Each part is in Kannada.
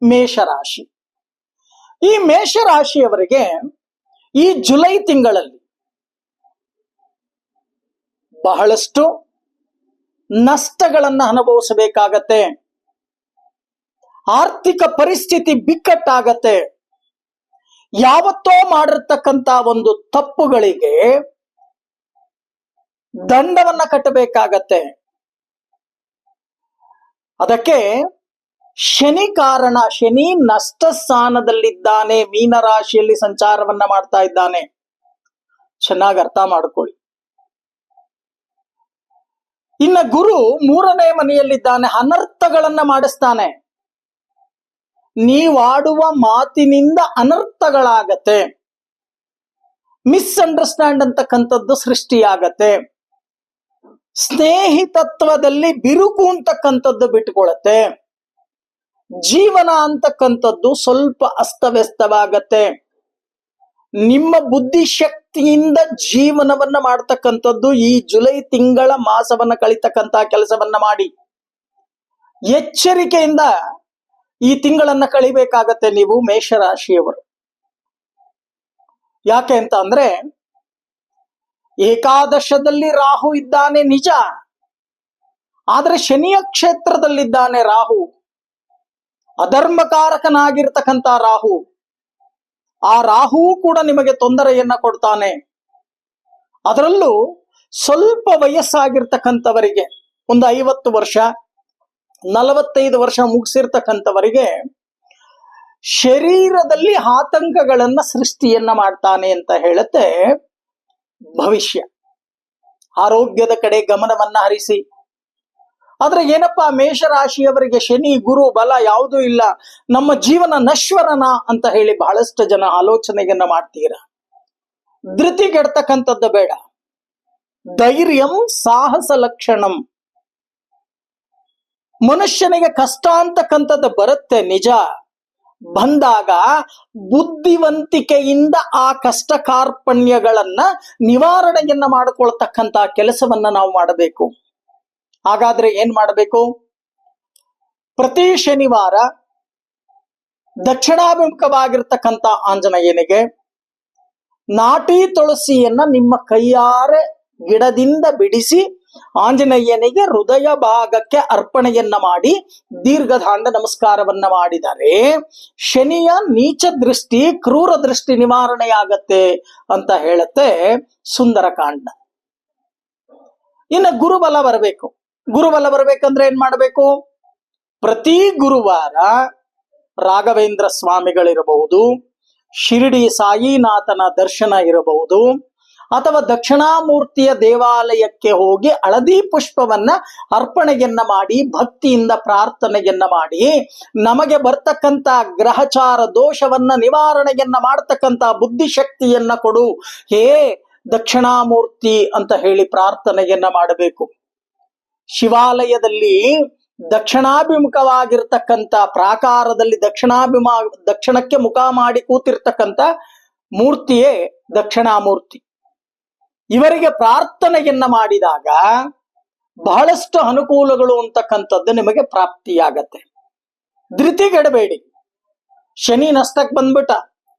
ಮೇಷರಾಶಿ. ಈ ಮೇಷರಾಶಿಯವರಿಗೆ ಈ ಜುಲೈ ತಿಂಗಳಲ್ಲಿ ಬಹಳಷ್ಟು ನಷ್ಟಗಳನ್ನು ಅನುಭವಿಸಬೇಕಾಗತ್ತೆ. ಆರ್ಥಿಕ ಪರಿಸ್ಥಿತಿ ಬಿಕ್ಕಟ್ಟಾಗತ್ತೆ. ಯಾವತ್ತೋ ಮಾಡಿರ್ತಕ್ಕಂತ ಒಂದು ತಪ್ಪುಗಳಿಗೆ ದಂಡವನ್ನ ಕಟ್ಟಬೇಕಾಗತ್ತೆ. ಅದಕ್ಕೆ ಶನಿ ಕಾರಣ. ಶನಿ ನಷ್ಟ ಸ್ಥಾನದಲ್ಲಿದ್ದಾನೆ, ಮೀನರಾಶಿಯಲ್ಲಿ ಸಂಚಾರವನ್ನ ಮಾಡ್ತಾ ಇದ್ದಾನೆ. ಚೆನ್ನಾಗಿ ಅರ್ಥ ಮಾಡ್ಕೊಳ್ಳಿ. ಇನ್ನ ಗುರು 3ನೇ ಮನೆಯಲ್ಲಿದ್ದಾನೆ, ಅನರ್ಥಗಳನ್ನ ಮಾಡಿಸ್ತಾನೆ. ನೀವಾಡುವ ಮಾತಿನಿಂದ ಅನರ್ಥಗಳಾಗತ್ತೆ, ಮಿಸ್ಅಂಡರ್ಸ್ಟ್ಯಾಂಡ್ ಅಂತಕ್ಕಂಥದ್ದು ಸೃಷ್ಟಿಯಾಗತ್ತೆ, ಸ್ನೇಹಿತತ್ವದಲ್ಲಿ ಬಿರುಕು ಅಂತಕ್ಕಂಥದ್ದು ಬಿಟ್ಕೊಳತ್ತೆ, ಜೀವನ ಅಂತಕ್ಕಂಥದ್ದು ಸ್ವಲ್ಪ ಅಸ್ತವ್ಯಸ್ತವಾಗತ್ತೆ. ನಿಮ್ಮ ಬುದ್ಧಿಶಕ್ತಿಯಿಂದ ಜೀವನವನ್ನ ಮಾಡ್ತಕ್ಕಂಥದ್ದು ಈ ಜುಲೈ ತಿಂಗಳ ಮಾಸವನ್ನ ಕಳಿತಕ್ಕಂತ ಕೆಲಸವನ್ನ ಮಾಡಿ. ಎಚ್ಚರಿಕೆಯಿಂದ ಈ ತಿಂಗಳನ್ನ ಕಳಿಬೇಕಾಗತ್ತೆ ನೀವು ಮೇಷರಾಶಿಯವರು. ಯಾಕೆ ಅಂತ ಅಂದ್ರೆ ಏಕಾದಶದಲ್ಲಿ ರಾಹು ಇದ್ದಾನೆ ನಿಜ, ಆದ್ರೆ ಶನಿಯ ಕ್ಷೇತ್ರದಲ್ಲಿದ್ದಾನೆ ರಾಹು, ಅಧರ್ಮಕಾರಕನಾಗಿರ್ತಕ್ಕಂಥ ರಾಹು. ಆ ರಾಹು ಕೂಡ ನಿಮಗೆ ತೊಂದರೆಯನ್ನ ಕೊಡ್ತಾನೆ. ಅದರಲ್ಲೂ ಸ್ವಲ್ಪ ವಯಸ್ಸಾಗಿರ್ತಕ್ಕಂಥವರಿಗೆ, ಒಂದು 50 ವರ್ಷ 45 ವರ್ಷ ಮುಗಿಸಿರ್ತಕ್ಕಂಥವರಿಗೆ ಶರೀರದಲ್ಲಿ ಆತಂಕಗಳನ್ನ ಸೃಷ್ಟಿಯನ್ನ ಮಾಡ್ತಾನೆ ಅಂತ ಹೇಳುತ್ತೆ ಭವಿಷ್ಯ. ಆರೋಗ್ಯದ ಕಡೆ ಗಮನವನ್ನ ಹರಿಸಿ. ಆದ್ರೆ ಏನಪ್ಪಾ, ಮೇಷರಾಶಿಯವರಿಗೆ ಶನಿ ಗುರು ಬಲ ಯಾವುದೂ ಇಲ್ಲ, ನಮ್ಮ ಜೀವನ ನಶ್ವರನ ಅಂತ ಹೇಳಿ ಬಹಳಷ್ಟು ಜನ ಆಲೋಚನೆಯನ್ನ ಮಾಡ್ತೀರಾ. ಧೃತಿಗೆಡ್ತಕ್ಕಂಥದ್ದು ಬೇಡ. ಧೈರ್ಯಂ ಸಾಹಸ ಲಕ್ಷಣಂ. ಮನುಷ್ಯನಿಗೆ ಕಷ್ಟ ಅಂತಕ್ಕಂಥದ್ದು ಬರುತ್ತೆ ನಿಜ. ಬಂದಾಗ ಬುದ್ಧಿವಂತಿಕೆಯಿಂದ ಆ ಕಷ್ಟ ಕಾರ್ಪಣ್ಯಗಳನ್ನ ನಿವಾರಣೆಯನ್ನ ಮಾಡಿಕೊಳ್ತಕ್ಕಂತ ಕೆಲಸವನ್ನ ನಾವು ಮಾಡಬೇಕು. ಹಾಗಾದ್ರೆ ಏನ್ ಮಾಡಬೇಕು? ಪ್ರತಿ ಶನಿವಾರ ದಕ್ಷಿಣಾಭಿಮುಖವಾಗಿರ್ತಕ್ಕಂಥ ಆಂಜನೇಯನಿಗೆ ನಾಟಿ ತುಳಸಿಯನ್ನ ನಿಮ್ಮ ಕೈಯಾರೆ ಗಿಡದಿಂದ ಬಿಡಿಸಿ ಆಂಜನೇಯನಿಗೆ ಹೃದಯ ಭಾಗಕ್ಕೆ ಅರ್ಪಣೆಯನ್ನ ಮಾಡಿ ದೀರ್ಘದಾಂಡ ನಮಸ್ಕಾರವನ್ನ ಮಾಡಿದರೆ ಶನಿಯ ನೀಚ ದೃಷ್ಟಿ, ಕ್ರೂರ ದೃಷ್ಟಿ ನಿವಾರಣೆಯಾಗತ್ತೆ ಅಂತ ಹೇಳುತ್ತೆ ಸುಂದರಕಾಂಡ. ಇನ್ನು ಗುರುಬಲ ಬರಬೇಕು. ಗುರುಬಲ ಬರ್ಬೇಕಂದ್ರೆ ಏನ್ ಮಾಡಬೇಕು? ಪ್ರತಿ ಗುರುವಾರ ರಾಘವೇಂದ್ರ ಸ್ವಾಮಿಗಳಿರಬಹುದು, ಶಿರಡಿ ಸಾಯಿನಾಥನ ದರ್ಶನ ಇರಬಹುದು, ಅಥವಾ ದಕ್ಷಿಣಾಮೂರ್ತಿಯ ದೇವಾಲಯಕ್ಕೆ ಹೋಗಿ ಹಳದಿ ಪುಷ್ಪವನ್ನ ಅರ್ಪಣೆಯನ್ನ ಮಾಡಿ ಭಕ್ತಿಯಿಂದ ಪ್ರಾರ್ಥನೆಯನ್ನ ಮಾಡಿ ನಮಗೆ ಬರ್ತಕ್ಕಂತ ಗ್ರಹಚಾರ ದೋಷವನ್ನ ನಿವಾರಣೆಯನ್ನ ಮಾಡ್ತಕ್ಕಂತ ಬುದ್ಧಿಶಕ್ತಿಯನ್ನ ಕೊಡು ಹೇ ದಕ್ಷಿಣಾಮೂರ್ತಿ ಅಂತ ಹೇಳಿ ಪ್ರಾರ್ಥನೆಯನ್ನ ಮಾಡಬೇಕು. ಶಿವಾಲಯದಲ್ಲಿ ದಕ್ಷಿಣಾಭಿಮುಖವಾಗಿರ್ತಕ್ಕಂಥ ಪ್ರಾಕಾರದಲ್ಲಿ ದಕ್ಷಿಣಕ್ಕೆ ಮುಖ ಮಾಡಿ ಕೂತಿರ್ತಕ್ಕಂಥ ಮೂರ್ತಿಯೇ ದಕ್ಷಿಣಾಮೂರ್ತಿ. ಇವರಿಗೆ ಪ್ರಾರ್ಥನೆಯನ್ನ ಮಾಡಿದಾಗ ಬಹಳಷ್ಟು ಅನುಕೂಲಗಳು ಅಂತಕ್ಕಂಥದ್ದು ನಿಮಗೆ ಪ್ರಾಪ್ತಿಯಾಗತ್ತೆ. ಧೃತಿಗೆಡಬೇಡಿ. ಶನಿ ನಷ್ಟಕ್ಕೆ ಬಂದ್ಬಿಟ್ಟ,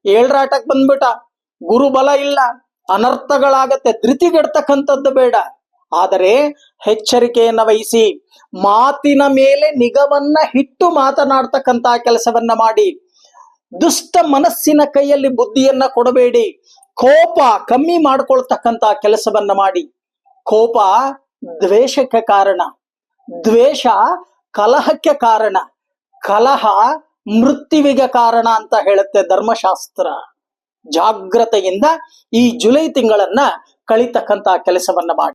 ಏಳ್ರಾಟಕ್ಕೆ ಬಂದ್ಬಿಟ್ಟ, ಗುರುಬಲ ಇಲ್ಲ, ಅನರ್ಥಗಳಾಗತ್ತೆ, ಧೃತಿಗೆಡ್ತಕ್ಕಂಥದ್ದು ಬೇಡ. ಆದರೆ ಎಚ್ಚರಿಕೆಯನ್ನ ವಹಿಸಿ ಮಾತಿನ ಮೇಲೆ ನಿಗವನ್ನ ಇಟ್ಟು ಮಾತನಾಡ್ತಕ್ಕಂತ ಕೆಲಸವನ್ನ ಮಾಡಿ. ದುಷ್ಟ ಮನಸ್ಸಿನ ಕೈಯಲ್ಲಿ ಬುದ್ಧಿಯನ್ನ ಕೊಡಬೇಡಿ. ಕೋಪ ಕಮ್ಮಿ ಮಾಡ್ಕೊಳ್ತಕ್ಕಂತ ಕೆಲಸವನ್ನ ಮಾಡಿ. ಕೋಪ ದ್ವೇಷಕ್ಕೆ ಕಾರಣ, ದ್ವೇಷ ಕಲಹಕ್ಕೆ ಕಾರಣ, ಕಲಹ ಮೃತ್ಯುವಿಗೆ ಕಾರಣ ಅಂತ ಹೇಳುತ್ತೆ ಧರ್ಮಶಾಸ್ತ್ರ. ಜಾಗ್ರತೆಯಿಂದ ಈ ಜುಲೈ ತಿಂಗಳನ್ನ ಕಳಿತಕ್ಕಂತ ಕೆಲಸವನ್ನ ಮಾಡಿ.